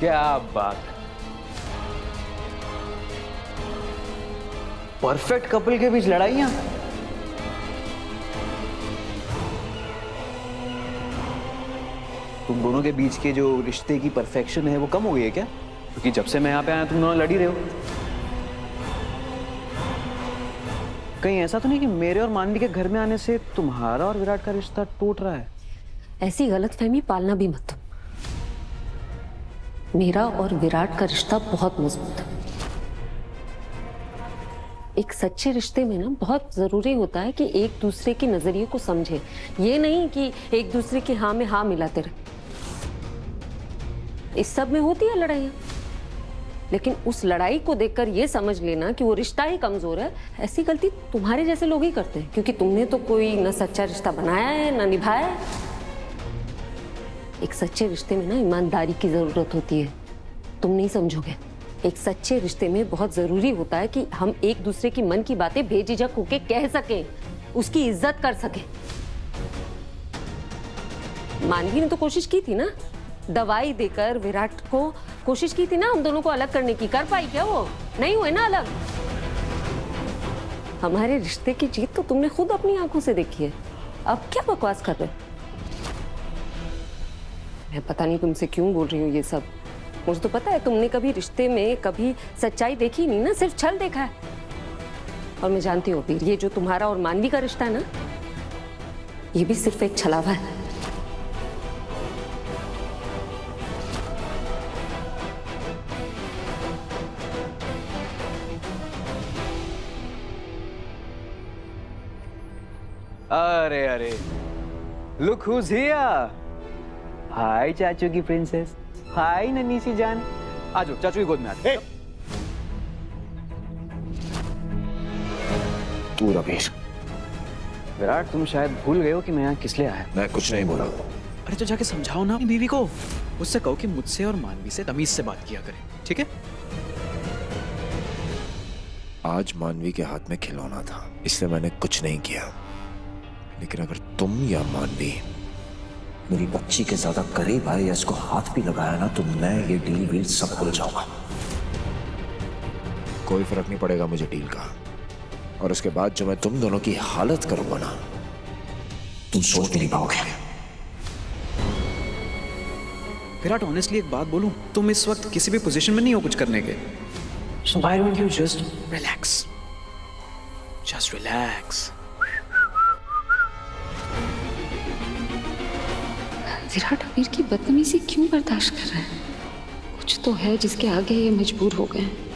क्या बात है। परफेक्ट कपल के बीच लड़ाइयां। तुम दोनों के बीच के जो रिश्ते की परफेक्शन है वो कम हो गई है क्या? क्योंकि जब से मैं यहाँ पे आया तुम दोनों लड़ ही रहे हो। कहीं ऐसा तो नहीं कि मेरे और मानवी के घर में आने से तुम्हारा और विराट का रिश्ता टूट रहा है? ऐसी गलतफहमी पालना भी मत तुम। मेरा और विराट का रिश्ता बहुत मजबूत है। एक सच्चे रिश्ते में ना बहुत जरूरी होता है कि एक दूसरे के नजरिए को समझे, ये नहीं कि एक दूसरे की हाँ में हाँ मिलाते रहे। इस सब में होती है लड़ाइयाँ, लेकिन उस लड़ाई को देखकर ये समझ लेना कि वो रिश्ता ही कमजोर है, ऐसी गलती तुम्हारे जैसे लोग ही करते हैं, क्योंकि तुमने तो कोई न सच्चा रिश्ता बनाया है न निभाया है। एक सच्चे रिश्ते में ना ईमानदारी की जरूरत होती है, तुम नहीं समझोगे। एक सच्चे रिश्ते में बहुत जरूरी होता है कि हम एक दूसरे की मन की बातें बेझिझक होके कह सकें, उसकी इज्जत कर सकें। मानवी ने तो कोशिश की थी ना, दवाई देकर विराट को कोशिश की थी ना हम दोनों को अलग करने की। कर पाई क्या वो? नहीं हुए ना अलग। हमारे रिश्ते की जीत तो तुमने खुद अपनी आंखों से देखी है, अब क्या बकवास कर रहे हो? मैं पता नहीं तुमसे क्यों बोल रही हूँ ये सब। मुझे तो पता है तुमने कभी रिश्ते में कभी सच्चाई देखी नहीं ना, सिर्फ छल देखा है। और मैं जानती हूँ वीर, ये जो तुम्हारा और मानवी का रिश्ता है ना, ये भी सिर्फ एक छलावा है। अरे अरे, लुक हुज हियर। हाय चाचू की प्रिंसेस, हाय नन्ही सी जान। आ जाओ चाचू की गोद में आ जाओ। तू रवीश, विराट तुम शायद भूल गए हो कि मैं यहाँ किस लिए आया। मैं कुछ नहीं बोला। अरे तो जाके समझाओ ना अपनी बीवी को, उससे कहो कि मुझसे और मानवी से तमीज से बात किया करे, ठीक है? आज मानवी के हाथ में खिलौना था, इसलिए मैंने कुछ नहीं किया। लेकिन अगर तुम या मानवी मेरी बच्ची के ज्यादा करीब आए या इसको हाथ भी लगाया ना, तो मैं ये डील वील सब भूल जाऊंगा। कोई फर्क नहीं पड़ेगा मुझे डील का। और उसके बाद जो मैं तुम दोनों की हालत करूंगा ना, तुम सोच भी नहीं पाओगे। विराट ऑनेस्टली एक बात बोलूं, तुम इस वक्त किसी भी पोजीशन में नहीं हो कुछ करने के। So why don't you just relax, just relax. Virat अमीर की बदतमीजी क्यों बर्दाश्त कर रहे हैं? कुछ तो है जिसके आगे ये मजबूर हो गए हैं।